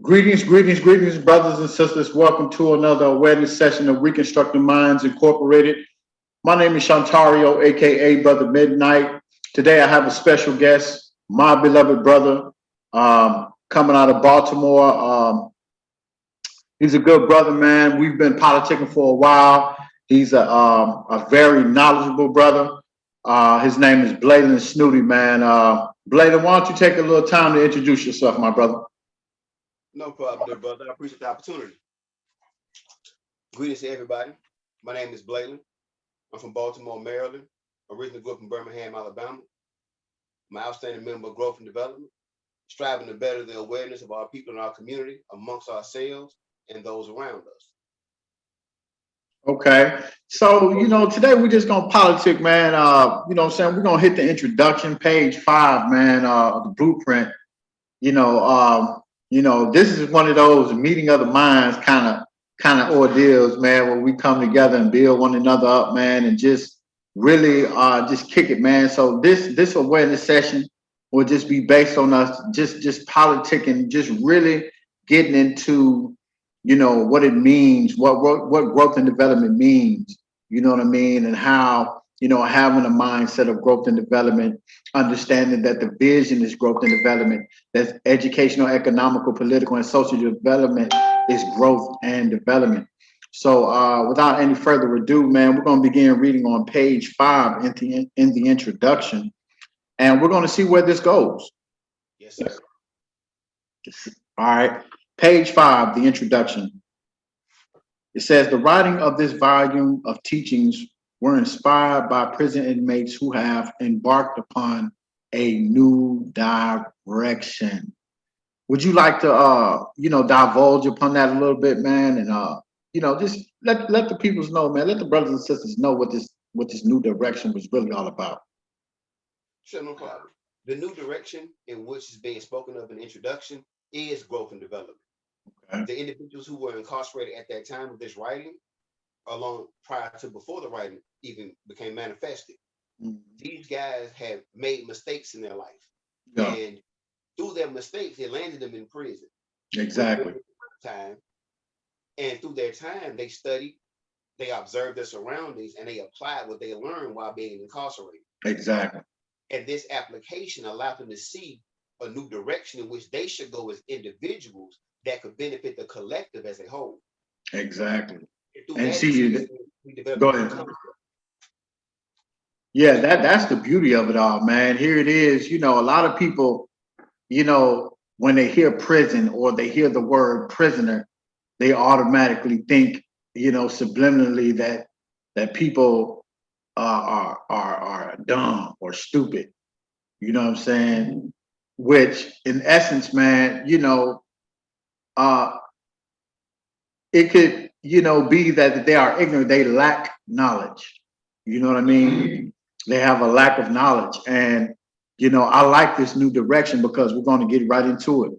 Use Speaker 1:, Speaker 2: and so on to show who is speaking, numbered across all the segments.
Speaker 1: Greetings, brothers and sisters. Welcome to another awareness session of Reconstructing Minds Incorporated. My name is Shantario, aka Brother Midnight. Today I have a special guest, my beloved brother, coming out of Baltimore. He's a good brother, man. We've been politicking for a while. He's a very knowledgeable brother. His name is Bladen Snooty, man. Bladen, why don't you take a little time to introduce yourself, my brother?
Speaker 2: No problem, dear brother. I appreciate the opportunity. Greetings to everybody. My name is Blaylen. I'm from Baltimore, Maryland. Originally grew up in Birmingham, Alabama. I'm an outstanding member of Growth and Development, striving to better the awareness of our people in our community, amongst ourselves and those around us.
Speaker 1: Okay. So, today we're just gonna politic, man. What I'm saying? We're gonna hit the introduction, page 5, man, the blueprint. This is one of those meeting of the minds kind of ordeals, man, where we come together and build one another up, man, and just really just kick it, man. So this awareness session will just be based on us just politicking, just really getting into what it means, what growth and development means, you know what I mean, and how having a mindset of growth and development, understanding that the vision is growth and development, that educational, economical, political, and social development is growth and development. So without any further ado, man, we're going to begin reading on page 5 in the introduction, and we're going to see where this goes.
Speaker 2: Yes, sir.
Speaker 1: All right. Page 5, the introduction. It says the writing of this volume of teachings were inspired by prison inmates who have embarked upon a new direction. Would you like to divulge upon that a little bit, man? And just let the peoples know, man. Let the brothers and sisters know what this new direction was really all about.
Speaker 2: Sure, no problem. The new direction in which is being spoken of in the introduction is growth and development.
Speaker 1: Okay.
Speaker 2: The individuals who were incarcerated at that time of this writing, along prior to before the writing even became manifested, these guys have made mistakes in their life.
Speaker 1: Yeah.
Speaker 2: And through their mistakes, it landed them in prison.
Speaker 1: Exactly.
Speaker 2: Time. And through their time, they studied, they observed their surroundings, and they applied what they learned while being incarcerated.
Speaker 1: Exactly.
Speaker 2: And this application allowed them to see a new direction in which they should go as individuals that could benefit the collective as a whole.
Speaker 1: Exactly.
Speaker 2: And
Speaker 1: see,
Speaker 2: we developed
Speaker 1: go ahead. Yeah, that's the beauty of it all, man. Here it is. A lot of people, when they hear prison or they hear the word prisoner, they automatically think, subliminally that people are dumb or stupid. You know what I'm saying? Which, in essence, man, it could, be that they are ignorant. They lack knowledge. You know what I mean? They have a lack of knowledge, and I like this new direction because we're going to get right into it.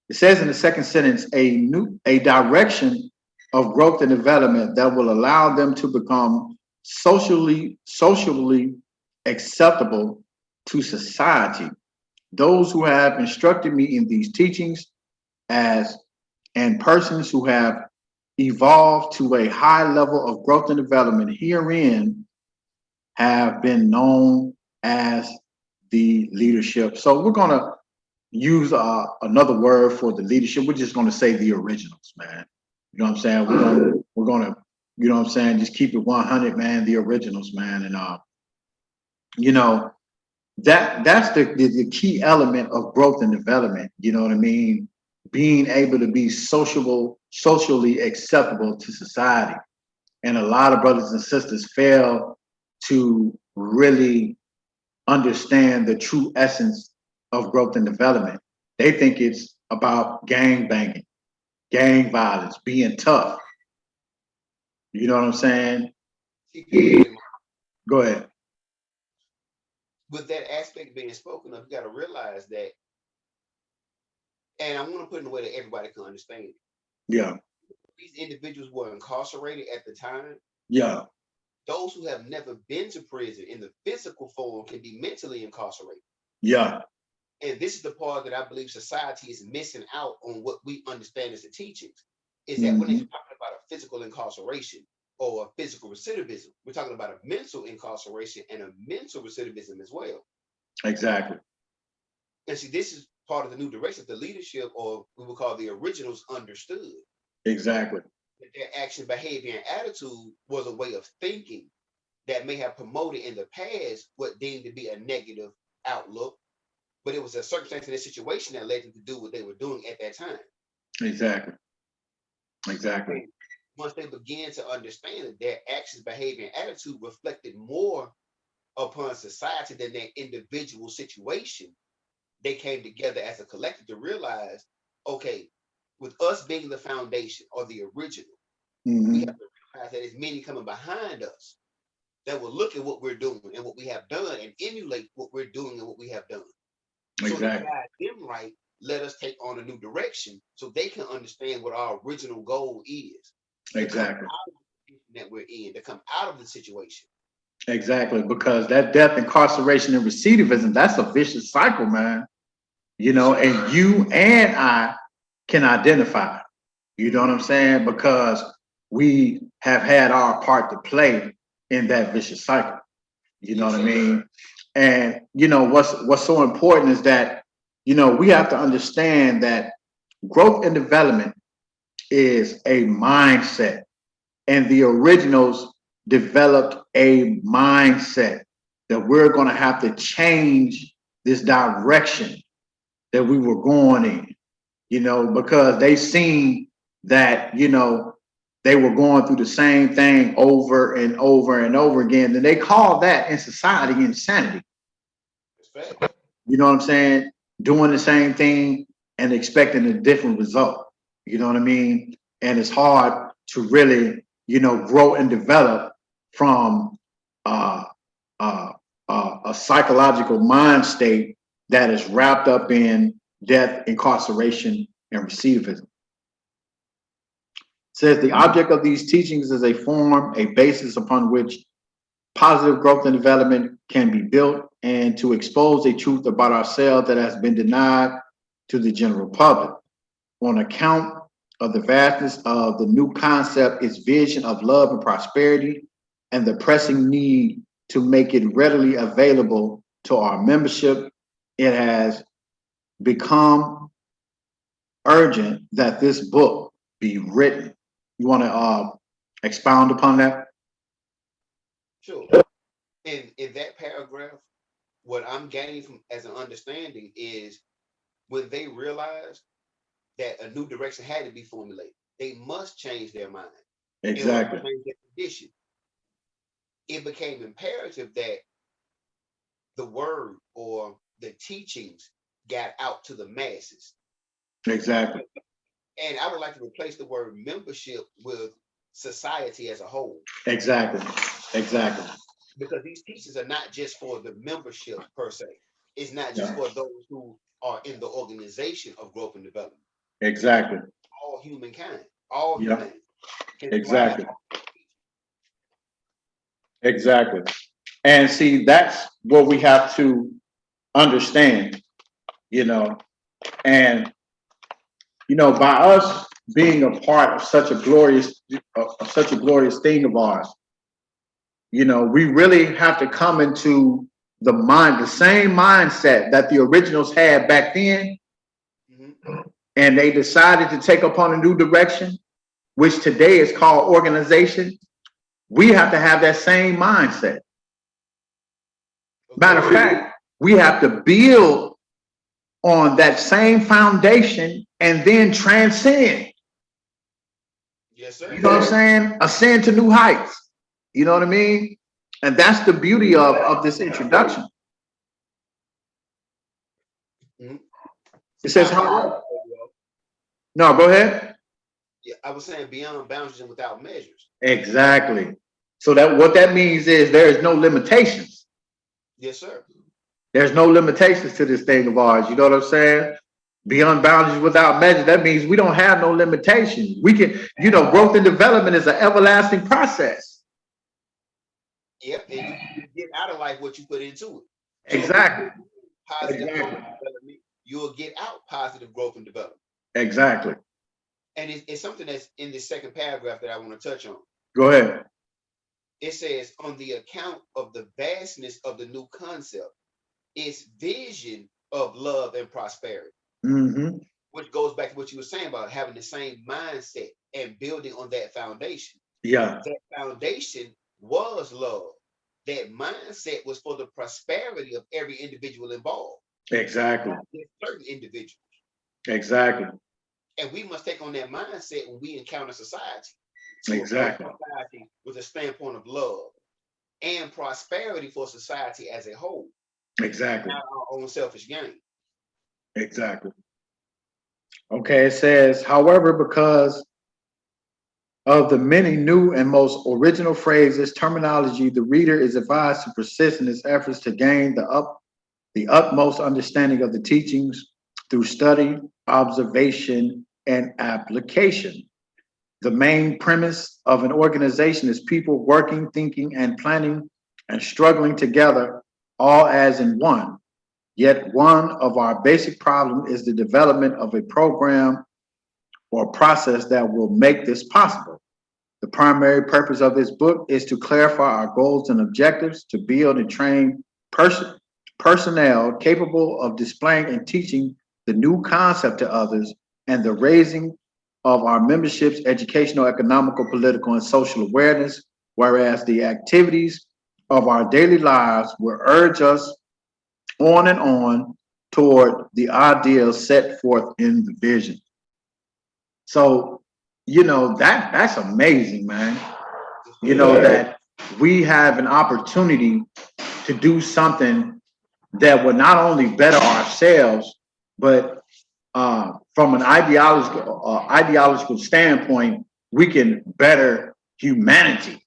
Speaker 1: It says in the second sentence, a direction of growth and development that will allow them to become socially acceptable to society. Those who have instructed me in these teachings and persons who have evolved to a high level of growth and development herein have been known as the leadership. So we're going to use another word for the leadership. We're just going to say the originals, man. You know what I'm saying? We're going to, just keep it 100, man. The originals, man. And that's the key element of growth and development. You know what I mean? Being able to be socially acceptable to society. And a lot of brothers and sisters fail to really understand the true essence of growth and development. They think it's about gang banging, gang violence, being tough. You know what I'm saying? Go ahead.
Speaker 2: With that aspect being spoken of, you got to realize that, and I want to put it in a way that everybody can understand it.
Speaker 1: Yeah.
Speaker 2: These individuals were incarcerated at the time.
Speaker 1: Yeah.
Speaker 2: Those who have never been to prison in the physical form can be mentally incarcerated.
Speaker 1: Yeah.
Speaker 2: And this is the part that I believe society is missing out on what we understand as the teachings, is that when they're talking about a physical incarceration or a physical recidivism, we're talking about a mental incarceration and a mental recidivism as well.
Speaker 1: Exactly.
Speaker 2: And see, this is part of the new direction the leadership, or we would call the originals, understood.
Speaker 1: Exactly.
Speaker 2: That their action, behavior, and attitude was a way of thinking that may have promoted in the past what deemed to be a negative outlook, but it was a circumstance in a situation that led them to do what they were doing at that time.
Speaker 1: Exactly. Exactly.
Speaker 2: And once they began to understand that their actions, behavior, and attitude reflected more upon society than their individual situation, they came together as a collective to realize, okay, with us being the foundation or the original, we have to realize that there's many coming behind us that will look at what we're doing and what we have done and emulate what we're doing and what we have done. So to guide them right, let us take on a new direction so they can understand what our original goal is.
Speaker 1: Exactly.
Speaker 2: That we're in, to come out of the situation.
Speaker 1: Exactly, because that death, incarceration, and recidivism, that's a vicious cycle, man. You know, and you and I can identify, you know what I'm saying? Because we have had our part to play in that vicious cycle. You know what I mean? And you know what's so important is that, you know, we have to understand that growth and development is a mindset, and the originals developed a mindset that we're going to have to change this direction that we were going in, you know, because they seen that, you know, they were going through the same thing over and over and over again. And they call that in society insanity. You know what I'm saying? Doing the same thing and expecting a different result. You know what I mean? And it's hard to really, you know, grow and develop from a psychological mind state that is wrapped up in death, incarceration, and recidivism. Says the object of these teachings is a form, a basis upon which positive growth and development can be built, and to expose a truth about ourselves that has been denied to the general public. On account of the vastness of the new concept, its vision of love and prosperity, and the pressing need to make it readily available to our membership, it has become urgent that this book be written. You want to expound upon that?
Speaker 2: Sure. In that paragraph, what I'm gaining from as an understanding is when they realized that a new direction had to be formulated, they must change their mind.
Speaker 1: Exactly.
Speaker 2: Change their condition. It became imperative that the word or the teachings got out to the masses.
Speaker 1: Exactly.
Speaker 2: And I would like to replace the word membership with society as a whole.
Speaker 1: Exactly. Exactly.
Speaker 2: Because these teachings are not just for the membership per se. It's not just for those who are in the organization of growth and development.
Speaker 1: Exactly.
Speaker 2: All humankind, all humanity.
Speaker 1: Exactly. Exactly. And see, that's what we have to understand, you know, and, you know, by us being a part of such a glorious thing of ours, you know, we really have to come into the same mindset that the originals had back then. And they decided to take upon a new direction, which today is called organization. We have to have that same mindset. Matter of fact, we have to build on that same foundation and then transcend.
Speaker 2: Yes, sir.
Speaker 1: You know what I'm saying? Ascend to new heights. You know what I mean? And that's the beauty of this introduction. It says, how? No, go ahead.
Speaker 2: Yeah, I was saying beyond boundaries and without measures.
Speaker 1: Exactly. So that what that means is there is no limitations.
Speaker 2: Yes, sir.
Speaker 1: There's no limitations to this thing of ours. You know what I'm saying? Beyond boundaries without measures. That means we don't have no limitations. We can, you know, growth and development is an everlasting process.
Speaker 2: Yep, and you get out of life what you put into it.
Speaker 1: Exactly.
Speaker 2: Positive growth and development you'll get out positive growth and development.
Speaker 1: Exactly.
Speaker 2: And it's something that's in the second paragraph that I want to touch on.
Speaker 1: Go ahead.
Speaker 2: It says, on the account of the vastness of the new concept, its vision of love and prosperity, which goes back to what you were saying about having the same mindset and building on that foundation.
Speaker 1: Yeah.
Speaker 2: That foundation was love. That mindset was for the prosperity of every individual involved.
Speaker 1: Exactly.
Speaker 2: Not just certain individuals.
Speaker 1: Exactly.
Speaker 2: And we must take on that mindset when we encounter society.
Speaker 1: Exactly.
Speaker 2: Society with a standpoint of love and prosperity for society as a whole.
Speaker 1: Exactly.
Speaker 2: Not our own selfish gain.
Speaker 1: Exactly. Okay, it says, however, because of the many new and most original phrases, terminology, the reader is advised to persist in his efforts to gain the utmost understanding of the teachings through study, observation, and application. The main premise of an organization is people working, thinking, and planning and struggling together, all as in one. Yet one of our basic problems is the development of a program or process that will make this possible. The primary purpose of this book is to clarify our goals and objectives, to build and train personnel capable of displaying and teaching the new concept to others, and the raising of our membership's educational, economical, political, and social awareness, whereas the activities of our daily lives will urge us on and on toward the ideals set forth in the vision. So, that's amazing, man. That we have an opportunity to do something that will not only better ourselves, but from an ideological standpoint, we can better humanity.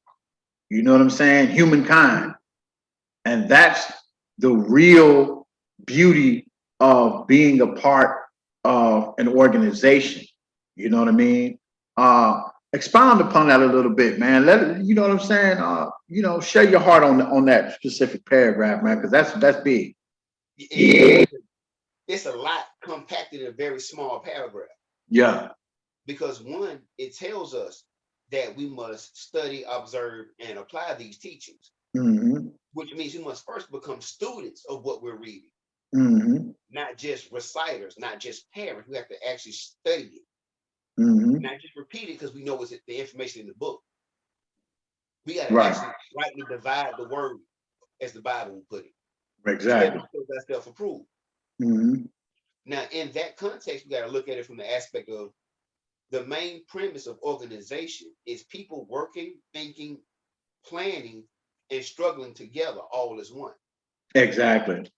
Speaker 1: You know what I'm saying? Humankind. And that's the real beauty of being a part of an organization. You know what I mean? Expound upon that a little bit, man. You know what I'm saying? Share your heart on that specific paragraph, man, because that's big.
Speaker 2: It's a lot compacted in a very small paragraph.
Speaker 1: Yeah.
Speaker 2: Because one, it tells us that we must study, observe, and apply these teachings, which means we must first become students of what we're reading, not just reciters, not just parents. We have to actually study it, not just repeat it because we know it's the information in the book. We got to actually rightly divide the word, as the Bible will put it.
Speaker 1: Exactly.
Speaker 2: That's self-approved. Now, in that context, we got to look at it from the aspect of the main premise of organization is people working, thinking, planning, and struggling together all as one.
Speaker 1: Exactly.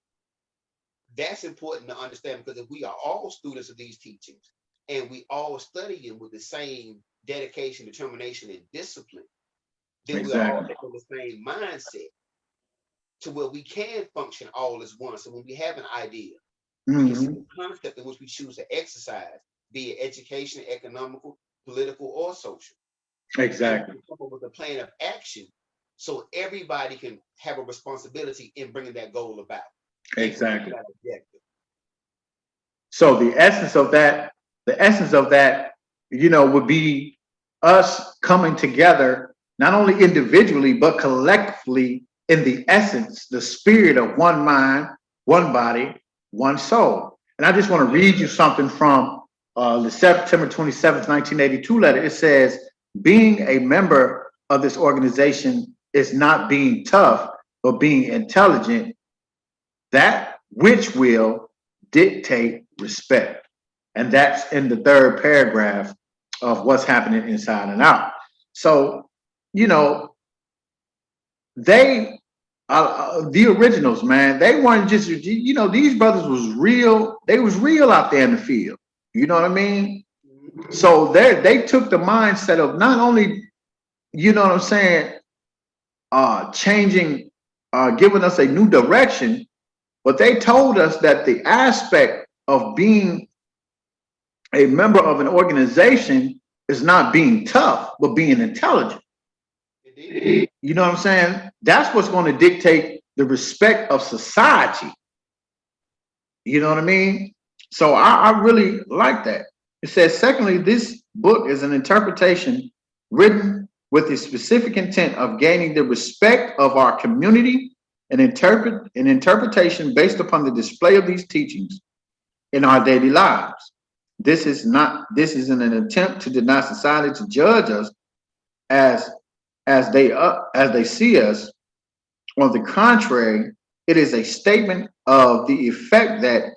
Speaker 2: That's important to understand, because if we are all students of these teachings and we all studying with the same dedication, determination, and discipline, then we are all taking the same mindset to where we can function all as one. So when we have an idea, we can see the concept in which we choose to exercise, be it education, economical, political, or social.
Speaker 1: Exactly.
Speaker 2: Come up with a plan of action so everybody can have a responsibility in bringing that goal about.
Speaker 1: Exactly. So the essence of that, would be us coming together, not only individually, but collectively in the essence, the spirit of one mind, one body, one soul. And I just want to read you something from the September 27th, 1982 letter. It says, being a member of this organization is not being tough, but being intelligent, that which will dictate respect. And that's in the third paragraph of what's happening inside and out. So, they the originals, man, they weren't just, these brothers was real. They was real out there in the field. You know what I mean? So they took the mindset of not only, changing, giving us a new direction, but they told us that the aspect of being a member of an organization is not being tough, but being intelligent. You know what I'm saying? That's what's going to dictate the respect of society. You know what I mean? So I really like that. It says, secondly, this book is an interpretation written with the specific intent of gaining the respect of our community and an interpretation based upon the display of these teachings in our daily lives. This is an attempt to deny society to judge us as as they see us. On the contrary, it is a statement of the effect that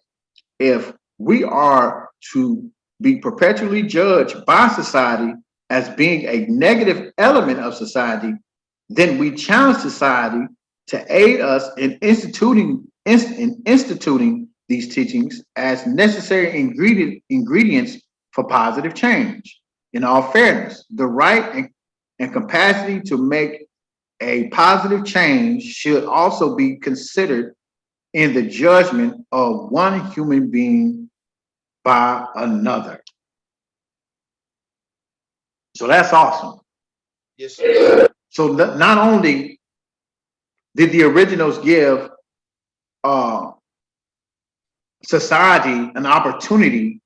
Speaker 1: if we are to be perpetually judged by society as being a negative element of society, then we challenge society to aid us in instituting these teachings as necessary ingredients for positive change. In all fairness, the right and capacity to make a positive change should also be considered in the judgment of one human being by another. So that's awesome.
Speaker 2: Yes, sir.
Speaker 1: So not only did the originals give society an opportunity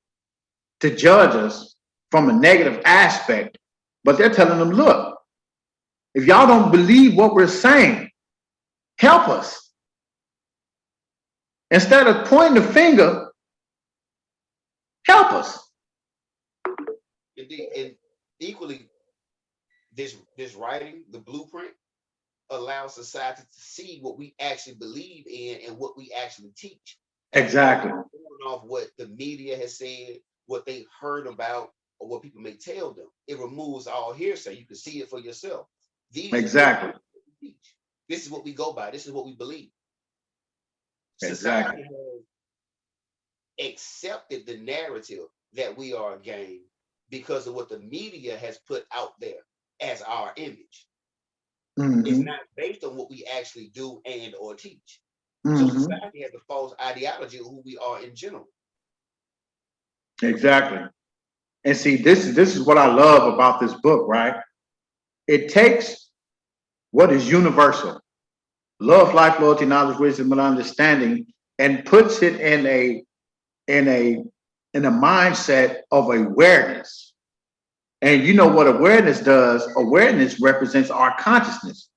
Speaker 1: to judge us from a negative aspect, but they're telling them, look, if y'all don't believe what we're saying, help us. Instead of pointing the finger, help us.
Speaker 2: Indeed, and equally, this writing, the blueprint, allows society to see what we actually believe in and what we actually teach.
Speaker 1: Exactly.
Speaker 2: Going off what the media has said, what they heard about, or what people may tell them, it removes all hearsay. You can see it for yourself. These
Speaker 1: Exactly.
Speaker 2: are what we teach. This is what we go by. This is what we believe.
Speaker 1: Exactly.
Speaker 2: Society has accepted the narrative that we are a gang because of what the media has put out there as our image. It's not based on what we actually do and or teach. So society has a false ideology of who we are in general.
Speaker 1: Exactly. And see, this is what I love about this book, right? It takes what is universal, love, life, loyalty, knowledge, wisdom, and understanding, and puts it in a mindset of awareness. And you know what awareness does? Awareness represents our consciousness.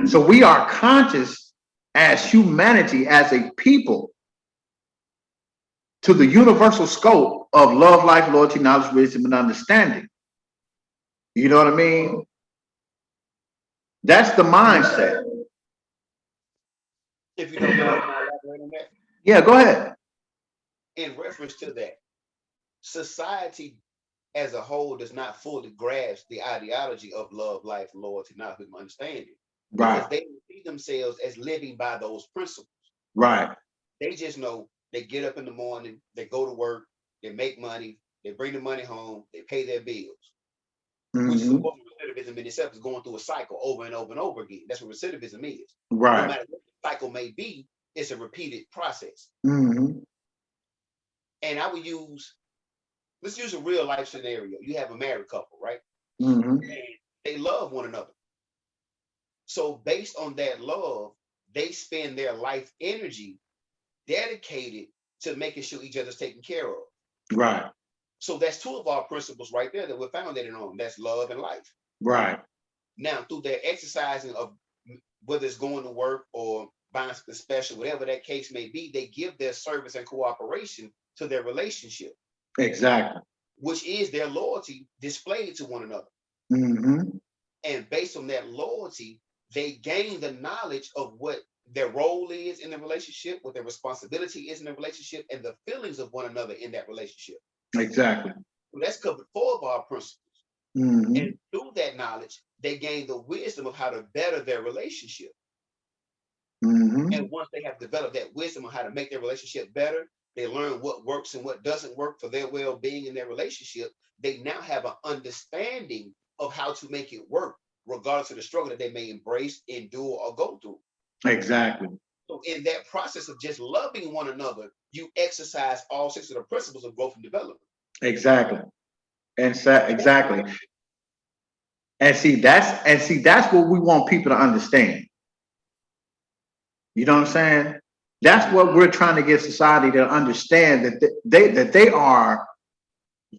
Speaker 1: So we are conscious as humanity, as a people, to the universal scope of love, life, loyalty, knowledge, wisdom, and understanding. You know what I mean? That's the mindset.
Speaker 2: If you don't mind, can I elaborate on that?
Speaker 1: Yeah, go ahead.
Speaker 2: In reference to that, society as a whole does not fully grasp the ideology of love, life, loyalty, knowledge, wisdom, understanding, because
Speaker 1: Right.
Speaker 2: they see themselves as living by those principles.
Speaker 1: Right.
Speaker 2: They just know they get up in the morning, they go to work, they make money, they bring the money home, they pay their bills. Which is what recidivism in itself is going through a cycle over and over and over again. That's what recidivism is.
Speaker 1: Right.
Speaker 2: No matter what the cycle may be, it's a repeated process.
Speaker 1: Mm-hmm.
Speaker 2: And I would let's use a real life scenario. You have a married couple, right?
Speaker 1: Mm-hmm.
Speaker 2: And they love one another. So based on that love, they spend their life energy dedicated to making sure each other's taken care of.
Speaker 1: Right.
Speaker 2: So that's two of our principles right there that we're founded on. That's love and life.
Speaker 1: Right.
Speaker 2: Now, through their exercising of whether it's going to work or buying something special, whatever that case may be, they give their service and cooperation to their relationship.
Speaker 1: Exactly.
Speaker 2: Which is their loyalty displayed to one another.
Speaker 1: Mm-hmm.
Speaker 2: And based on that loyalty, they gain the knowledge of what their role is in the relationship, what their responsibility is in the relationship, and the feelings of one another in that relationship.
Speaker 1: Exactly.
Speaker 2: So that's covered 4 of our principles.
Speaker 1: Mm-hmm.
Speaker 2: And through that knowledge, they gain the wisdom of how to better their relationship.
Speaker 1: Mm-hmm.
Speaker 2: And once they have developed that wisdom on how to make their relationship better, they learn what works and what doesn't work for their well-being in their relationship. They now have an understanding of how to make it work, regardless of the struggle that they may embrace, endure, or go through.
Speaker 1: Exactly.
Speaker 2: So in that process of just loving one another, you exercise all 6 of the principles of growth and development.
Speaker 1: Exactly. Exactly. And see, that's what we want people to understand. You know what I'm saying? That's what we're trying to get society to understand, that they are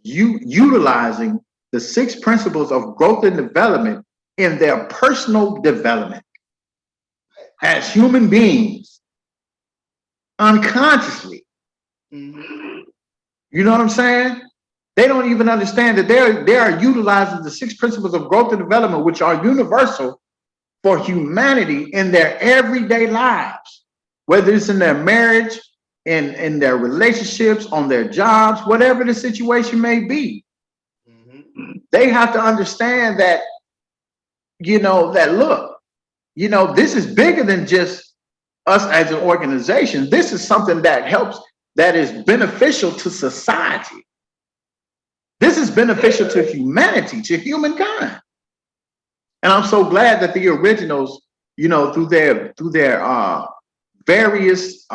Speaker 1: utilizing the 6 principles of growth and development in their personal development as human beings unconsciously.
Speaker 2: Mhm.
Speaker 1: You know what I'm saying? They don't even understand that they are utilizing the 6 principles of growth and development, which are universal for humanity in their everyday lives, whether it's in their marriage, in their relationships, on their jobs, whatever the situation may be.
Speaker 2: Mhm.
Speaker 1: They have to understand that, that look, this is bigger than just us as an organization. This is something that helps, that is beneficial to society. This is beneficial to humanity, to humankind. And I'm so glad that the originals, through their various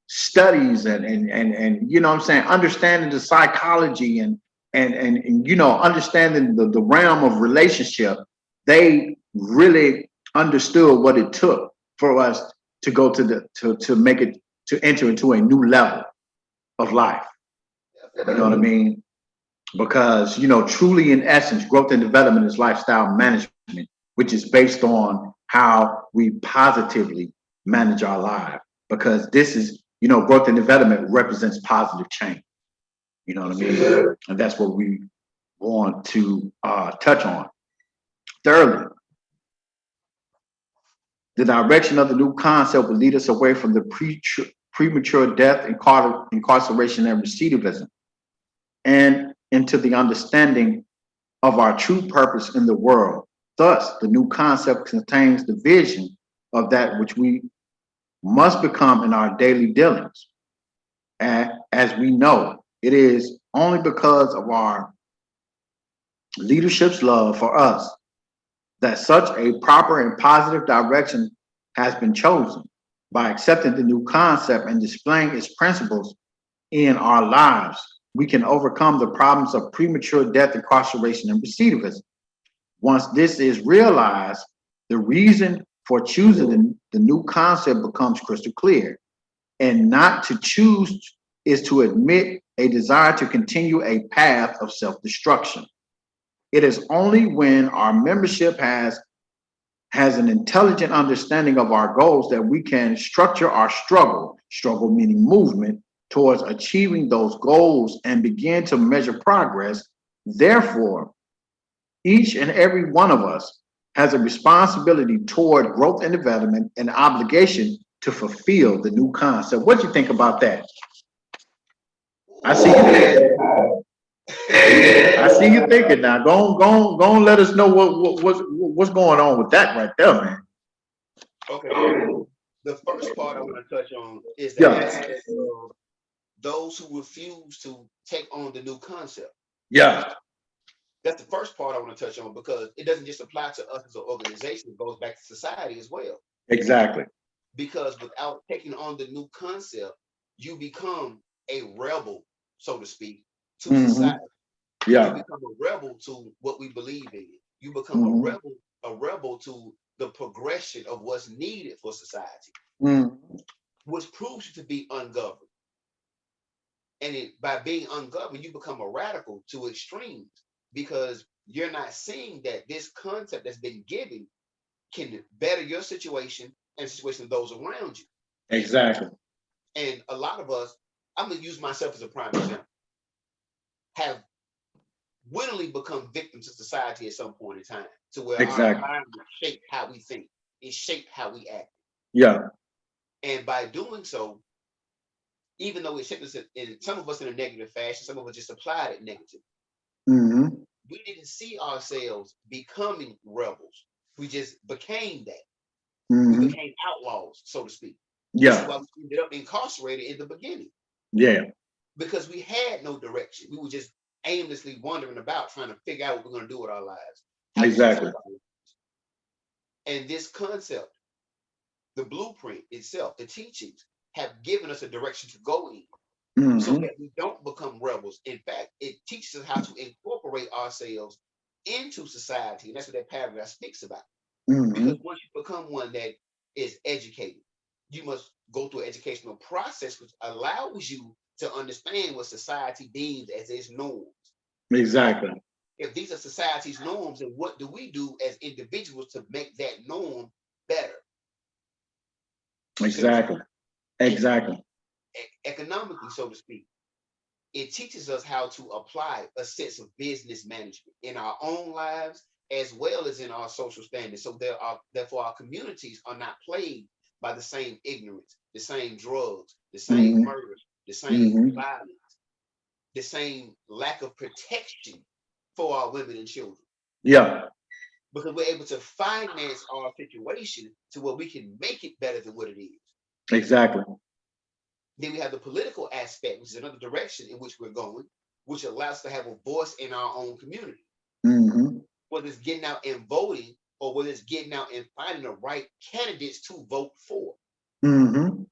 Speaker 1: studies and you know what I'm saying, understanding the psychology and understanding the realm of relationship, they really understood what it took for us to go to make it, to enter into a new level of life. You know what I mean? Because truly, in essence, growth and development is lifestyle management, which is based on how we positively manage our life. Because this is, growth and development represents positive change. You know what I mean? And that's what we want to touch on. Thirdly, the direction of the new concept will lead us away from the premature death, incarceration, and recidivism, and into the understanding of our true purpose in the world. Thus, the new concept contains the vision of that which we must become in our daily dealings. And as we know, it is only because of our leadership's love for us that such a proper and positive direction has been chosen. By accepting the new concept and displaying its principles in our lives, we can overcome the problems of premature death, incarceration, and recidivism. Once this is realized, the reason for choosing the new concept becomes crystal clear. And not to choose is to admit a desire to continue a path of self-destruction. It is only when our membership has an intelligent understanding of our goals that we can structure our struggle meaning movement, towards achieving those goals and begin to measure progress. Therefore, each and every one of us has a responsibility toward growth and development and obligation to fulfill the new concept. What do you think about that? I see you. I see you thinking now. Go on. Let us know what's going on with that right there, man.
Speaker 2: Okay. The first part I want to touch on is the
Speaker 1: Yeah,
Speaker 2: aspect of those who refuse to take on the new concept.
Speaker 1: yeah,
Speaker 2: That's the first part I want to touch on because it doesn't just apply to us as an organization, it goes back to society as well.
Speaker 1: exactly.
Speaker 2: Because without taking on the new concept, you become a rebel, so to speak, to
Speaker 1: Hmm.
Speaker 2: society. You
Speaker 1: Yeah.
Speaker 2: become a rebel to what we believe in. You become
Speaker 1: Hmm.
Speaker 2: a rebel to the progression of what's needed for society,
Speaker 1: Hmm.
Speaker 2: which proves you to be ungoverned. And by being ungoverned, you become a radical to extremes because you're not seeing that this concept that's been given can better your situation and the situation of those around you.
Speaker 1: Exactly.
Speaker 2: And a lot of us, I'm gonna use myself as a prime example, have willingly become victims of society at some point in time, to where our
Speaker 1: Exactly.
Speaker 2: environment shaped how we think, it shaped how we act.
Speaker 1: Yeah.
Speaker 2: And by doing so, even though it shaped us in some of us in a negative fashion, some of us just applied it negative.
Speaker 1: Hmm.
Speaker 2: We didn't see ourselves becoming rebels. We just became that. We
Speaker 1: Hmm.
Speaker 2: became outlaws, so to speak, which is
Speaker 1: Yeah.
Speaker 2: why we ended up incarcerated in the beginning
Speaker 1: Yeah.
Speaker 2: because we had no direction. We were just aimlessly wandering about trying to figure out what we're going to do with our lives, how we should live
Speaker 1: Exactly.
Speaker 2: our lives. And this concept, the blueprint itself, the teachings have given us a direction to go in so
Speaker 1: Hmm.
Speaker 2: that we don't become rebels. In fact, it teaches us how to incorporate ourselves into society. And that's what that paragraph speaks about. Because
Speaker 1: Hmm.
Speaker 2: once you become one that is educated, you must go through an educational process which allows you to understand what society deems as its norms.
Speaker 1: Exactly.
Speaker 2: If these are society's norms, then what do we do as individuals to make that norm better?
Speaker 1: Exactly. Exactly.
Speaker 2: Economically, so to speak, it teaches us how to apply a sense of business management in our own lives as well as in our social standing. So therefore our communities are not plagued by the same ignorance, the same drugs, the same
Speaker 1: Mhm.
Speaker 2: murders, the same
Speaker 1: Mhm.
Speaker 2: violence, the same lack of protection for our women and children.
Speaker 1: Yeah.
Speaker 2: Because we're able to finance our situation to where we can make it better than what it is.
Speaker 1: Exactly.
Speaker 2: Then we have the political aspect, which is another direction in which we're going, which allows us to have a voice in our own community.
Speaker 1: Mm-hmm.
Speaker 2: Whether it's getting out and voting or whether it's getting out and finding the right candidates to vote for.
Speaker 1: Mm-hmm.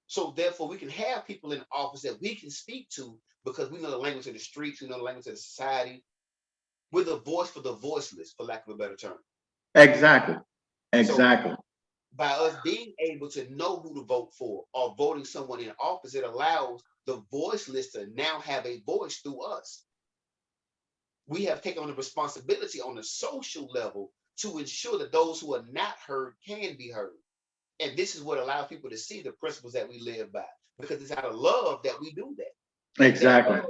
Speaker 2: So therefore, we can have people in office that we can speak to because we know the language of the streets, we know the language of the society. We're the voice for the voiceless, for lack of a better term.
Speaker 1: Exactly.
Speaker 2: So
Speaker 1: Exactly.
Speaker 2: by us being able to know who to vote for or voting someone in office, it allows the voiceless to now have a voice through us. We have taken on the responsibility on the social level to ensure that those who are not heard can be heard. And this is what allows people to see the principles that we live by, because it's out of love that we do that. And that
Speaker 1: Exactly.
Speaker 2: love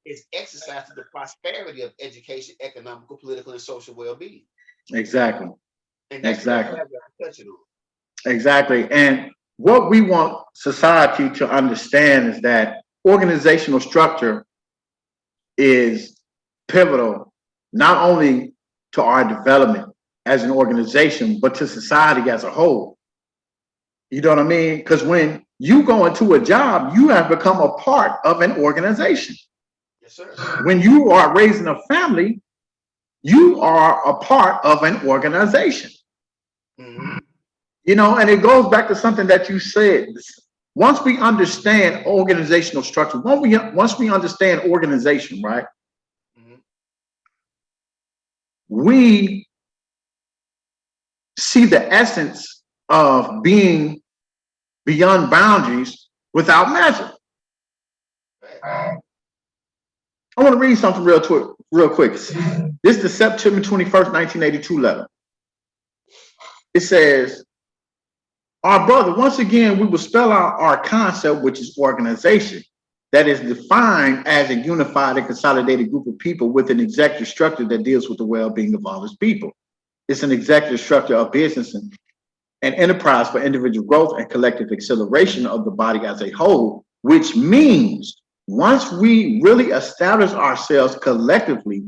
Speaker 2: is exercised through the prosperity of education, economical, political, and social well-being.
Speaker 1: Exactly.
Speaker 2: And that's what
Speaker 1: Exactly.
Speaker 2: I'm touching on.
Speaker 1: Exactly. And what we want society to understand is that organizational structure is pivotal, not only to our development as an organization, but to society as a whole. You know what I mean? Because when you go into a job, you have become a part of an organization.
Speaker 2: Yes, sir.
Speaker 1: When you are raising a family, you are a part of an organization.
Speaker 2: Mm-hmm.
Speaker 1: You know, and it goes back to something that you said. Once we understand organizational structure, once we understand organization, right?
Speaker 2: Mm-hmm.
Speaker 1: We see the essence of being beyond boundaries without measure.
Speaker 2: Right.
Speaker 1: I want to read something real quick. This is the September 21st, 1982 letter. It says, our brother, once again, we will spell out our concept, which is organization, that is defined as a unified and consolidated group of people with an executive structure that deals with the well-being of all its people. It's an executive structure of business and enterprise for individual growth and collective acceleration of the body as a whole, which means once we really establish ourselves collectively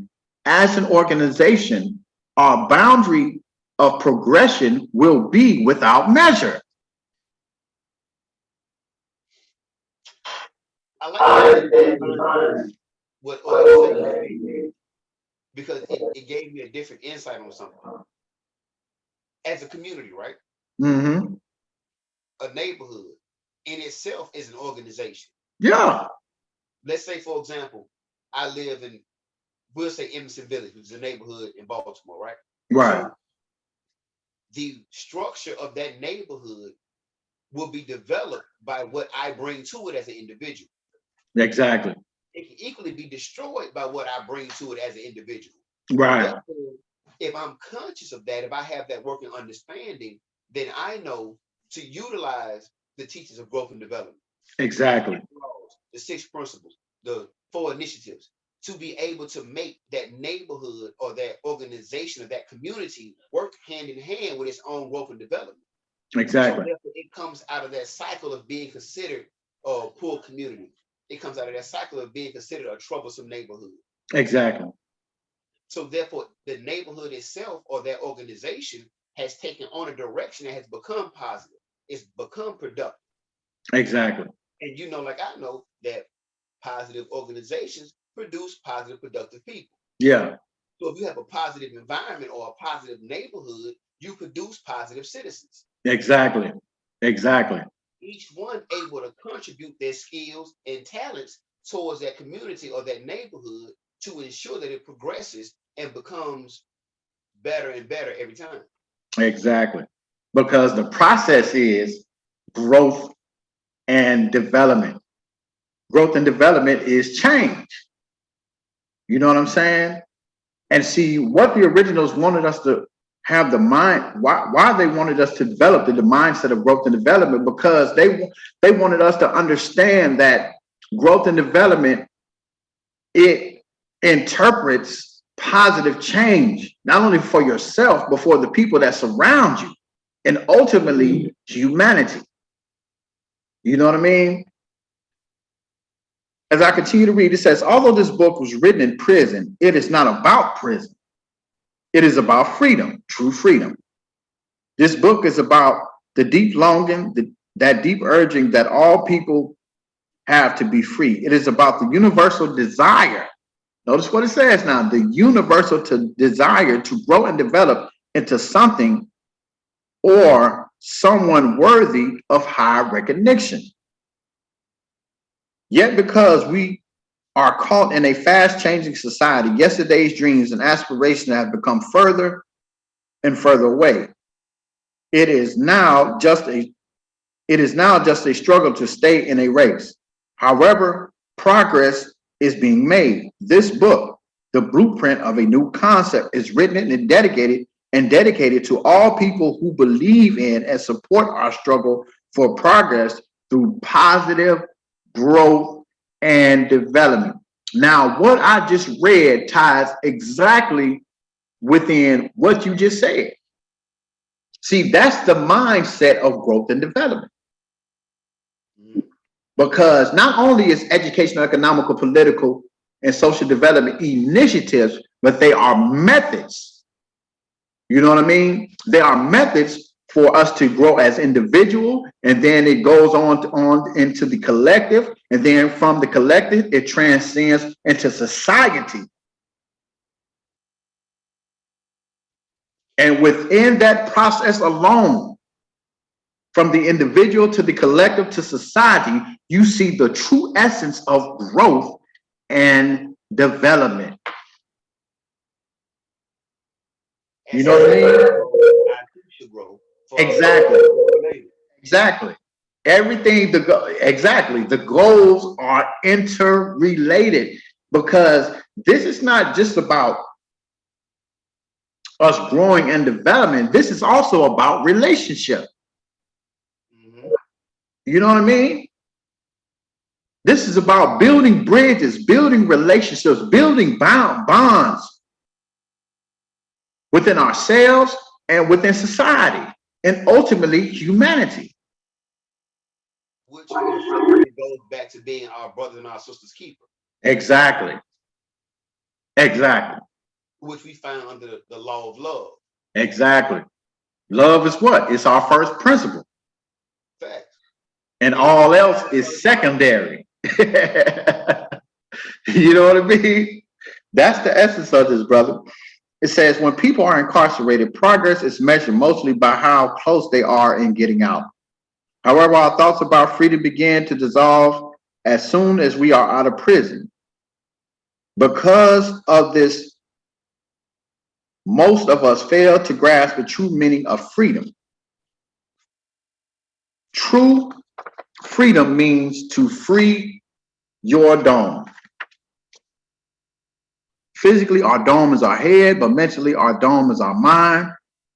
Speaker 1: as an organization, our boundary of progression will be without measure.
Speaker 2: I like that what organization, because it gave me a different insight on something. As a community, right?
Speaker 1: Mm-hmm.
Speaker 2: A neighborhood in itself is an organization.
Speaker 1: Yeah.
Speaker 2: Let's say, for example, I live in, we'll say Emerson Village, which is a neighborhood in Baltimore, right?
Speaker 1: Right.
Speaker 2: So the structure of that neighborhood will be developed by what I bring to it as an individual.
Speaker 1: Exactly.
Speaker 2: It can equally be destroyed by what I bring to it as an individual.
Speaker 1: Right.
Speaker 2: Therefore, if I'm conscious of that, if I have that working understanding, then I know to utilize the teachings of growth and development.
Speaker 1: Exactly.
Speaker 2: The 6 principles, the 4 initiatives, to be able to make that neighborhood or that organization or that community work hand in hand with its own growth and development.
Speaker 1: Exactly.
Speaker 2: So therefore, it comes out of that cycle of being considered a poor community. It comes out of that cycle of being considered a troublesome neighborhood.
Speaker 1: Exactly.
Speaker 2: So therefore, the neighborhood itself or that organization has taken on a direction that has become positive. It's become productive.
Speaker 1: Exactly.
Speaker 2: And you know, like I know, that positive organizations produce positive, productive people.
Speaker 1: Yeah.
Speaker 2: So if you have a positive environment or a positive neighborhood, you produce positive citizens.
Speaker 1: Exactly. Exactly.
Speaker 2: Each one able to contribute their skills and talents towards that community or that neighborhood to ensure that it progresses and becomes better and better every time.
Speaker 1: Exactly. Because the process is growth and development. Growth and development is change. You know what I'm saying? And see what the originals wanted us to have the mind, why they wanted us to develop the mindset of growth and development, because they wanted us to understand that growth and development, it interprets positive change, not only for yourself, but for the people that surround you and ultimately humanity. You know what I mean? As I continue to read, it says, although this book was written in prison, it is not about prison. It is about freedom, true freedom. This book is about the deep longing, that deep urging that all people have to be free. It is about the universal desire. Notice what it says now, the universal desire to grow and develop into something or someone worthy of high recognition. Yet because we are caught in a fast changing society, yesterday's dreams and aspirations have become further and further away. It is now just a struggle to stay in a race. However, progress is being made. This book, The Blueprint of a New Concept, is written and dedicated to all people who believe in and support our struggle for progress through positive growth and development. Now, what I just read ties exactly within what you just said. See, that's the mindset of growth and development. Because not only is educational, economical, political, and social development initiatives, but they are methods. You know what I mean? They are methods for us to grow as individual, and then it goes on into the collective, and then from the collective, it transcends into society. And within that process alone, from the individual to the collective to society, you see the true essence of growth and development. You know what I mean? Exactly. Exactly. Everything, exactly. The goals are interrelated, because this is not just about us growing and development. This is also about relationship. You know what I mean? This is about building bridges, building relationships, building bonds within ourselves and within society, and ultimately humanity.
Speaker 2: Which goes back to being our brothers and our sisters keeper.
Speaker 1: Exactly. Exactly.
Speaker 2: Which we find under the law of love.
Speaker 1: Exactly. Love is what? It's our first principle.
Speaker 2: Fact.
Speaker 1: And all else is secondary. You know what I mean? That's the essence of this, brother. It says when people are incarcerated, progress is measured mostly by how close they are in getting out. However, our thoughts about freedom begin to dissolve as soon as we are out of prison. Because of this, most of us fail to grasp the true meaning of freedom. True freedom means to free your dome. Physically, our dome is our head, but mentally, our dome is our mind.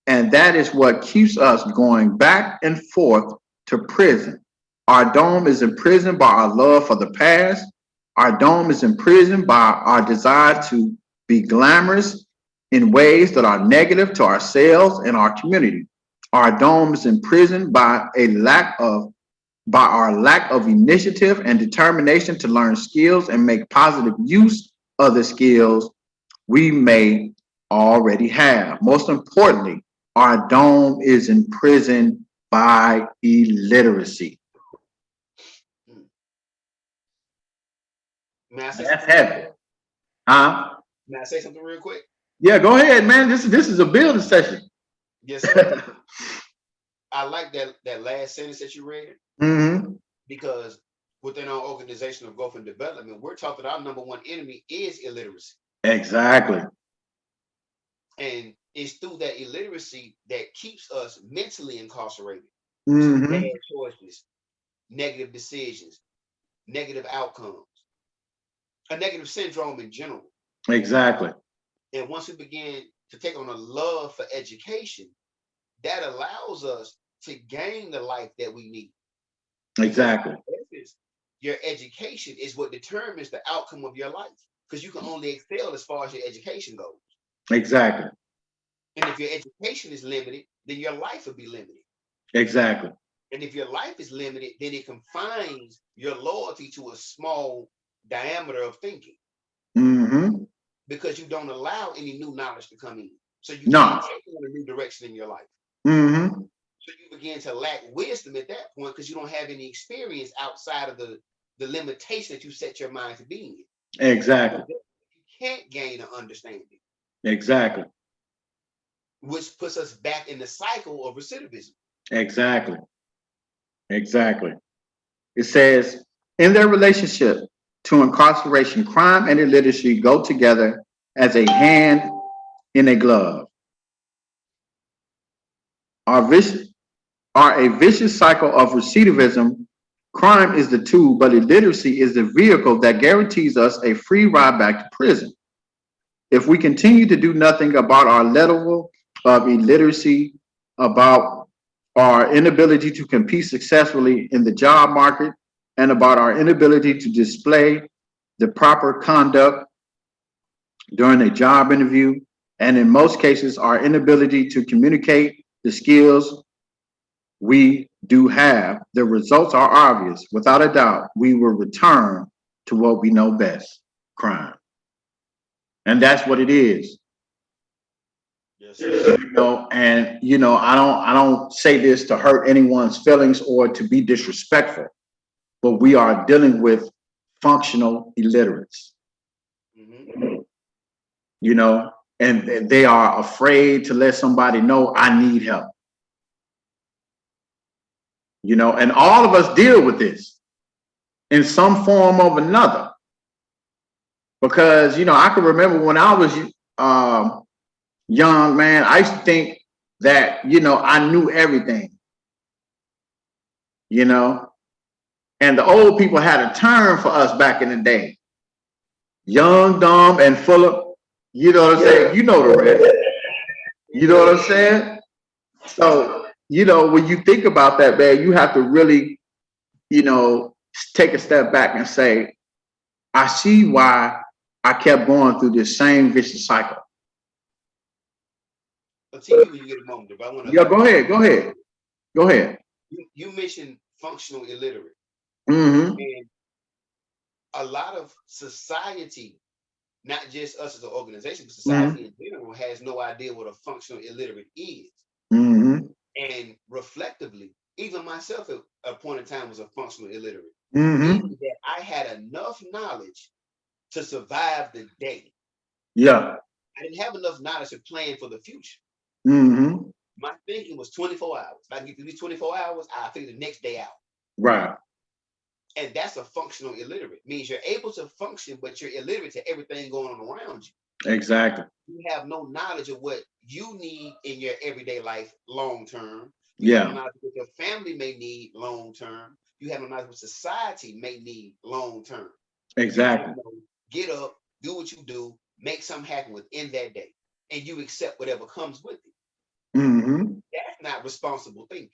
Speaker 1: And that is what keeps us going back and forth to prison. Our dome is imprisoned by our love for the past. Our dome is imprisoned by our desire to be glamorous in ways that are negative to ourselves and our community. Our dome is imprisoned by our lack of initiative and determination to learn skills and make positive use of the skills we may already have. Most importantly, our dome is imprisoned by illiteracy. That's heavy. Huh?
Speaker 2: May I say something real quick?
Speaker 1: Yeah, go ahead, man. This is a building session.
Speaker 2: Yes, sir. I like that last sentence that you read. Because within our organizational growth and development, we're taught that our number one enemy is illiteracy.
Speaker 1: Exactly.
Speaker 2: And it's through that illiteracy that keeps us mentally incarcerated.
Speaker 1: Mm-hmm.
Speaker 2: Bad choices, negative decisions, negative outcomes, a negative syndrome in general.
Speaker 1: Exactly.
Speaker 2: And once we begin to take on a love for education, that allows us to gain the life that we need.
Speaker 1: Exactly.
Speaker 2: Because your education is what determines the outcome of your life. Because you can only excel as far as your education goes.
Speaker 1: Exactly.
Speaker 2: And if your education is limited, then your life will be limited.
Speaker 1: Exactly.
Speaker 2: And if your life is limited, then it confines your loyalty to a small diameter of thinking
Speaker 1: Mm-hmm.
Speaker 2: because you don't allow any new knowledge to come in. So you
Speaker 1: No.
Speaker 2: can't take on a new direction in your life.
Speaker 1: Mm-hmm.
Speaker 2: So you begin to lack wisdom at that point because you don't have any experience outside of the limitation that you set your mind to be in.
Speaker 1: Exactly.
Speaker 2: You can't gain an understanding.
Speaker 1: Exactly.
Speaker 2: Which puts us back in the cycle of recidivism.
Speaker 1: Exactly. Exactly. It says, in their relationship to incarceration, crime and illiteracy go together as a hand in a glove. Are a vicious cycle of recidivism. Crime is the tool, but illiteracy is the vehicle that guarantees us a free ride back to prison. If we continue to do nothing about our level of illiteracy, about our inability to compete successfully in the job market, and about our inability to display the proper conduct during a job interview, and in most cases, our inability to communicate the skills we do have, the results are obvious. Without a doubt, we will return to what we know best, crime. And that's what it is.
Speaker 2: Yes, sir.
Speaker 1: And I don't say this to hurt anyone's feelings or to be disrespectful, but we are dealing with functional illiterates.
Speaker 2: Mm-hmm.
Speaker 1: And they are afraid to let somebody know I need help. And all of us deal with this in some form or another. Because, I can remember when I was young, man, I used to think that, I knew everything, and the old people had a term for us back in the day. Young, dumb, and full of, you know what I'm saying? You know the rest. You know what I'm saying? So, when you think about that, man, you have to really, take a step back and say, I see why I kept going through this same vicious cycle.
Speaker 2: I'll tell you when you get a moment, but I want to.
Speaker 1: Yeah, go ahead.
Speaker 2: You mentioned functional illiterate.
Speaker 1: Mm-hmm.
Speaker 2: And a lot of society, not just us as an organization, but society in general, has no idea what a functional illiterate is.
Speaker 1: Mm-hmm.
Speaker 2: And reflectively, even myself at a point in time was a functional illiterate.
Speaker 1: Mm-hmm.
Speaker 2: Meaning that I had enough knowledge to survive the day.
Speaker 1: Yeah.
Speaker 2: I didn't have enough knowledge to plan for the future.
Speaker 1: Mm-hmm.
Speaker 2: My thinking was 24 hours. If I can get through these 24 hours, I'll figure the next day out.
Speaker 1: Right.
Speaker 2: And that's a functional illiterate. Means you're able to function, but you're illiterate to everything going on around you.
Speaker 1: Exactly.
Speaker 2: You have no knowledge of what you need in your everyday life long term. You have no knowledge of what your family may need long term. You have no knowledge of what society may need long term.
Speaker 1: Exactly.
Speaker 2: Get up, do what you do, make something happen within that day, and you accept whatever comes with it.
Speaker 1: Mm-hmm.
Speaker 2: That's not responsible thinking.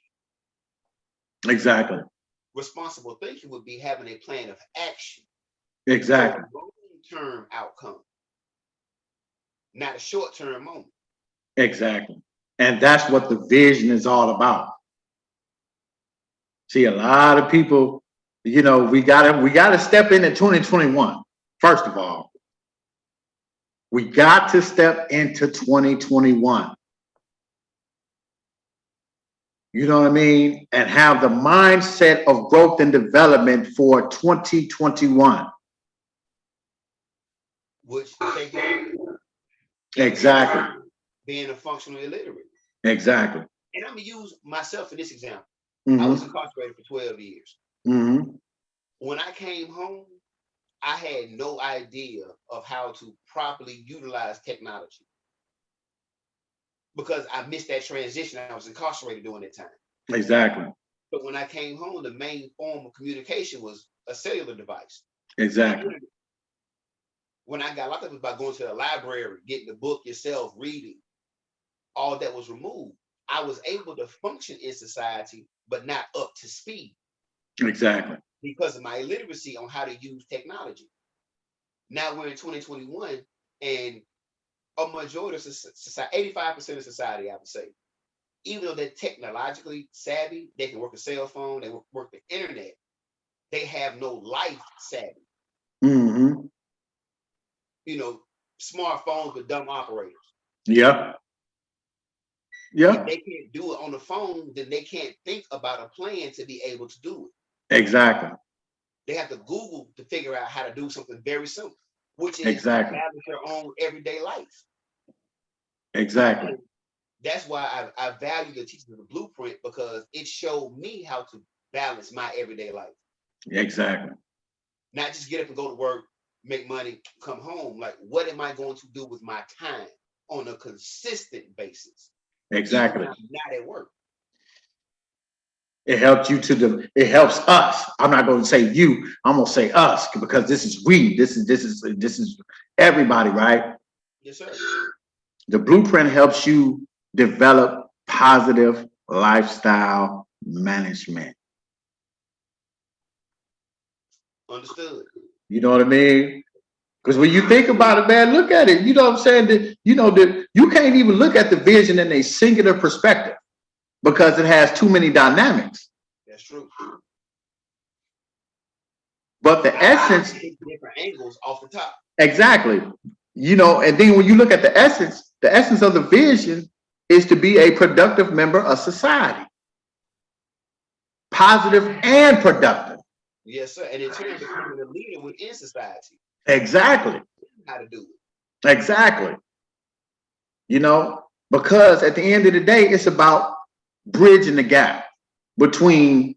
Speaker 1: Exactly.
Speaker 2: Responsible thinking would be having a plan of action.
Speaker 1: Exactly.
Speaker 2: Long-term outcome, not a short-term moment.
Speaker 1: Exactly. And that's what the vision is all about. See, a lot of people, we gotta step into 2021. First of all, we got to step into 2021. You know what I mean? And have the mindset of growth and development for 2021.
Speaker 2: Which take
Speaker 1: Exactly.
Speaker 2: being a functional illiterate.
Speaker 1: Exactly.
Speaker 2: And I'm gonna use myself for this example.
Speaker 1: Mm-hmm.
Speaker 2: I was incarcerated for 12 years.
Speaker 1: Mm-hmm.
Speaker 2: When I came home, I had no idea of how to properly utilize technology because I missed that transition. I was incarcerated during that time.
Speaker 1: Exactly.
Speaker 2: So when I came home, the main form of communication was a cellular device.
Speaker 1: Exactly.
Speaker 2: When I got locked up, it was about going to the library, getting the book yourself, reading. All that was removed. I was able to function in society, but not up to speed
Speaker 1: Exactly.
Speaker 2: because of my illiteracy on how to use technology. Now we're in 2021, and a majority of society, 85% of society, I would say, even though they're technologically savvy, they can work a cell phone, they work the internet, they have no life savvy.
Speaker 1: Mm-hmm.
Speaker 2: You know, smartphones with dumb operators.
Speaker 1: Yeah. Yeah.
Speaker 2: If they can't do it on the phone, then they can't think about a plan to be able to do it.
Speaker 1: Exactly.
Speaker 2: They have to Google to figure out how to do something very simple, which is
Speaker 1: Exactly.
Speaker 2: establish their own everyday life.
Speaker 1: Exactly.
Speaker 2: And that's why I value the teaching of the blueprint, because it showed me how to balance my everyday life.
Speaker 1: Exactly.
Speaker 2: Not just get up and go to work, make money, come home. Like, what am I going to do with my time on a consistent basis?
Speaker 1: Exactly.
Speaker 2: Even when I'm not at work.
Speaker 1: It helps you it helps us. I'm not going to say you, I'm going to say us, because this is we, this is everybody, right?
Speaker 2: Yes, sir.
Speaker 1: The blueprint helps you develop positive lifestyle management.
Speaker 2: Understood.
Speaker 1: You know what I mean? Because when you think about it, man, look at it. You know what I'm saying? That you can't even look at the vision in a singular perspective because it has too many dynamics.
Speaker 2: That's true.
Speaker 1: But the essence,
Speaker 2: different angles off the top.
Speaker 1: exactly. You know, and then when you look at the essence of the vision is to be a productive member of society. Positive and productive.
Speaker 2: Yes, sir. And in turn, becoming a leader within society.
Speaker 1: Exactly.
Speaker 2: How to do it.
Speaker 1: Exactly. You know, because at the end of the day, it's about bridging the gap between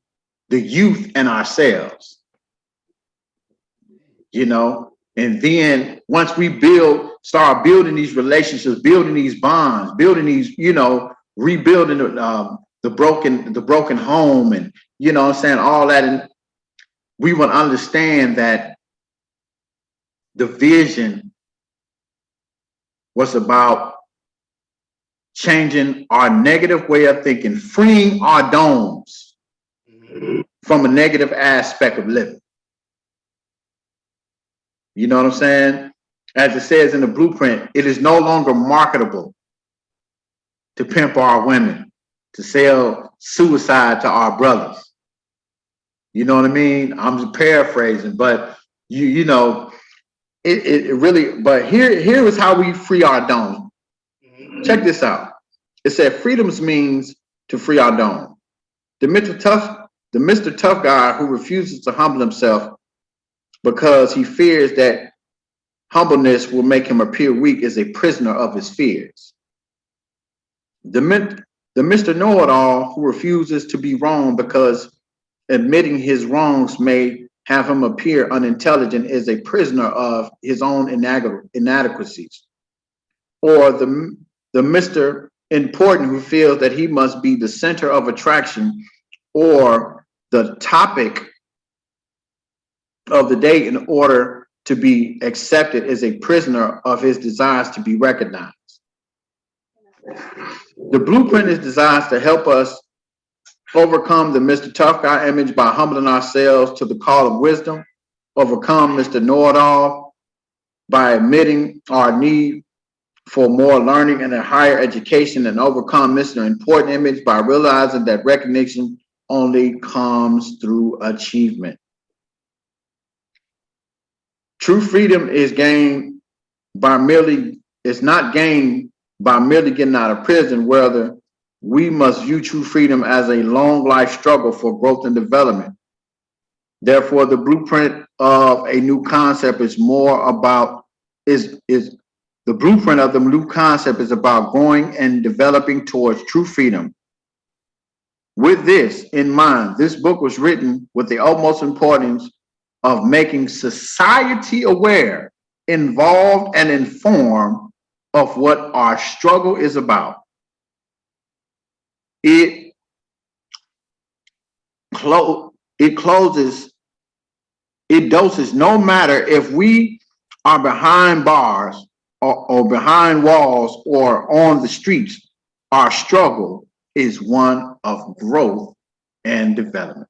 Speaker 1: the youth and ourselves. You know, and then once we start building these relationships, building these bonds, building these, you know, rebuilding the broken home, and you know what I'm saying, all that, and we will understand that the vision was about changing our negative way of thinking, freeing our domes from a negative aspect of living. You know what I'm saying? As it says in the blueprint, it is no longer marketable to pimp our women, to sell suicide to our brothers. You know what I mean? I'm just paraphrasing, but you know, it really, but here is how we free our dome. Check this out. It said freedoms means to free our dome. The Mr. Tough guy who refuses to humble himself because he fears that humbleness will make him appear weak is a prisoner of his fears. The Mr. Know-it-all who refuses to be wrong because admitting his wrongs may have him appear unintelligent is a prisoner of his own inadequacies. Or the Mr. Important who feels that he must be the center of attraction or the topic of the day in order to be accepted is a prisoner of his desires to be recognized. The blueprint is designed to help us overcome the Mr. Tough Guy image by humbling ourselves to the call of wisdom, overcome Mr. Know-it-all by admitting our need for more learning and a higher education, and overcome Mr. Important image by realizing that recognition only comes through achievement. True freedom is not gained by merely getting out of prison. Rather, we must view true freedom as a long life struggle for growth and development. Therefore, the blueprint of a new concept is the blueprint of the new concept is about growing and developing towards true freedom. With this in mind, this book was written with the utmost importance of making society aware, involved, and informed of what our struggle is about. It it closes, it doses, no matter if we are behind bars or behind walls or on the streets, our struggle is one of growth and development.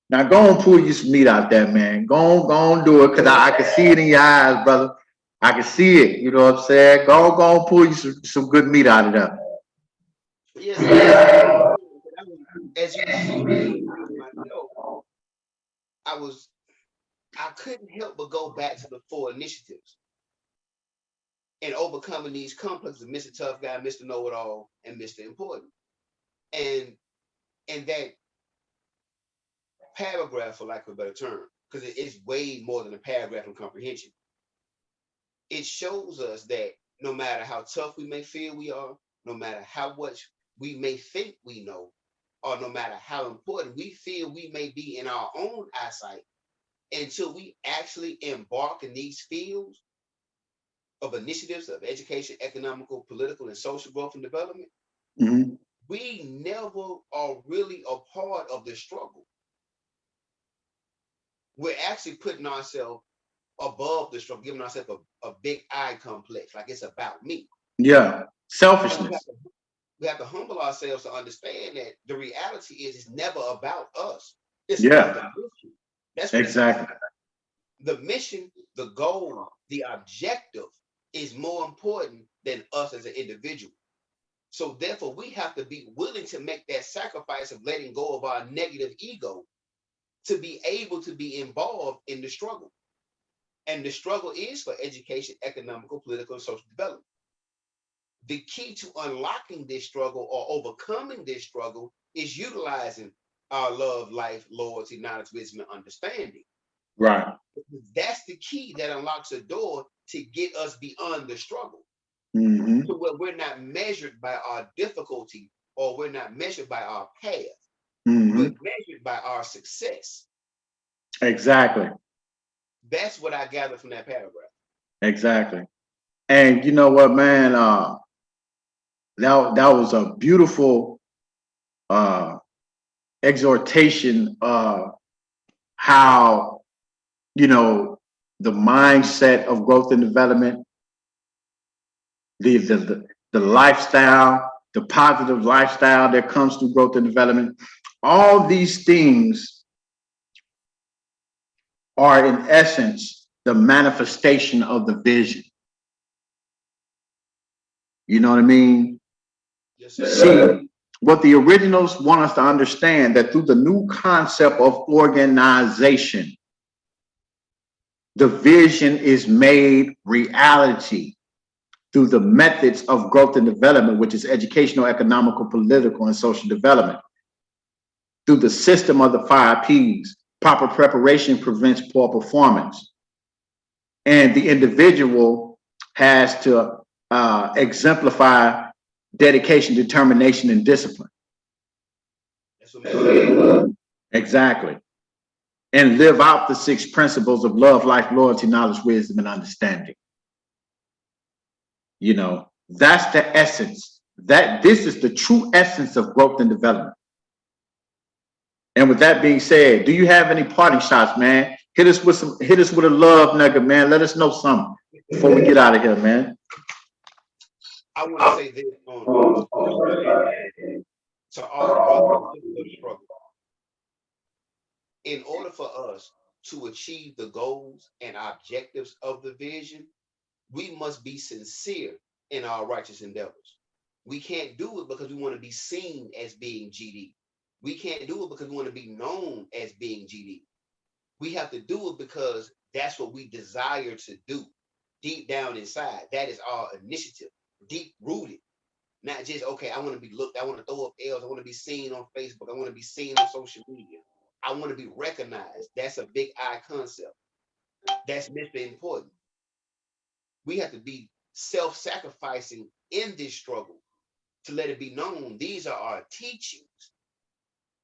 Speaker 1: Now go and pull you some meat out there, man. Go on do it, because I can see it in your eyes, brother. I can see it, you know what I'm saying? Go and pull you some good meat out of there.
Speaker 2: Yes, sir. As you see myself, I couldn't help but go back to the 4 initiatives and overcoming these complexes of Mr. Tough Guy, Mr. Know-It-All, and Mr. Important. And that paragraph, for lack of a better term, because it's way more than a paragraph in comprehension. It shows us that no matter how tough we may feel we are, no matter how much we may think we know, or no matter how important we feel we may be in our own eyesight, until we actually embark in these fields of initiatives of education, economical, political, and social growth and development, we never are really a part of the struggle. We're actually putting ourselves above the struggle, giving ourselves a big I complex, like it's about me.
Speaker 1: Yeah, selfishness.
Speaker 2: We have to humble ourselves to understand that the reality is it's never about us. It's
Speaker 1: Yeah.
Speaker 2: the mission. That's
Speaker 1: Exactly.
Speaker 2: The mission, the goal, the objective is more important than us as an individual. So therefore, we have to be willing to make that sacrifice of letting go of our negative ego to be able to be involved in the struggle. And the struggle is for education, economical, political, and social development. The key to unlocking this struggle or overcoming this struggle is utilizing our love, life, loyalty, knowledge, wisdom, and understanding.
Speaker 1: Right.
Speaker 2: That's the key that unlocks a door to get us beyond the struggle. To where we're not measured by our difficulty, or we're not measured by our path. We're measured by our success.
Speaker 1: Exactly.
Speaker 2: That's what I gathered from that paragraph.
Speaker 1: Exactly. And you know what, man? That was a beautiful exhortation of how, you know, the mindset of growth and development, the lifestyle, the positive lifestyle that comes through growth and development, all these things are in essence the manifestation of the vision. You know what I mean?
Speaker 2: Yes, sir.
Speaker 1: See, what the originals want us to understand, that through the new concept of organization, the vision is made reality through the methods of growth and development, which is educational, economical, political, and social development. Through the system of the 5 Ps, proper preparation prevents poor performance. And the individual has to exemplify dedication, determination, and discipline.
Speaker 2: That's what
Speaker 1: exactly. And live out the 6 principles of love, life, loyalty, knowledge, wisdom, and understanding. You know, that's the essence. This is the true essence of growth and development. And with that being said, do you have any parting shots, man? Hit us with a love nugget, man. Let us know something before we get out of here, man.
Speaker 2: I want to say this to all brothers in the struggle. In order for us to achieve the goals and objectives of the vision, we must be sincere in our righteous endeavors. We can't do it because we want to be seen as being GD. We can't do it because we want to be known as being GD. We have to do it because that's what we desire to do deep down inside. That is our initiative, deep rooted. Not just, okay, I want to be looked, I want to throw up L's, I want to be seen on Facebook, I want to be seen on social media. I want to be recognized. That's a big I concept. That's Mr. Important. We have to be self-sacrificing in this struggle to let it be known these are our teachings.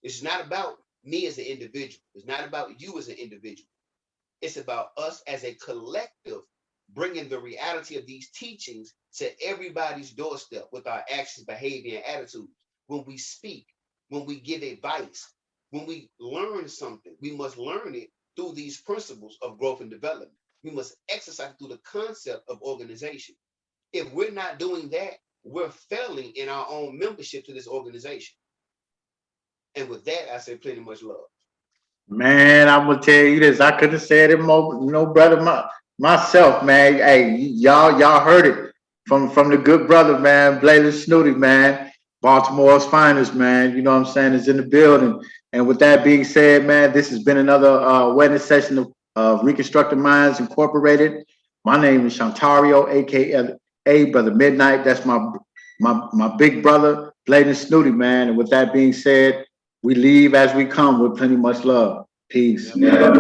Speaker 2: It's not about me as an individual. It's not about you as an individual. It's about us as a collective bringing the reality of these teachings to everybody's doorstep with our actions, behavior, and attitudes when we speak, when we give advice, when we learn something, we must learn it through these principles of growth and development. We must exercise through the concept of organization. If we're not doing that, we're failing in our own membership to this organization. And with that, I say plenty much love.
Speaker 1: Man, I'm gonna tell you this. I couldn't have said it more, no brother, myself, man. Hey, y'all heard it from the good brother, man, Blaylin Snooty, man. Baltimore's finest, man. You know what I'm saying? Is in the building. And with that being said, man, this has been another wedding session of Reconstructed Minds Incorporated. My name is Shantario, aka Brother Midnight. That's my big brother, Blaylin Snooty, man. And with that being said, we leave as we come with plenty much love. Peace.
Speaker 2: Yeah.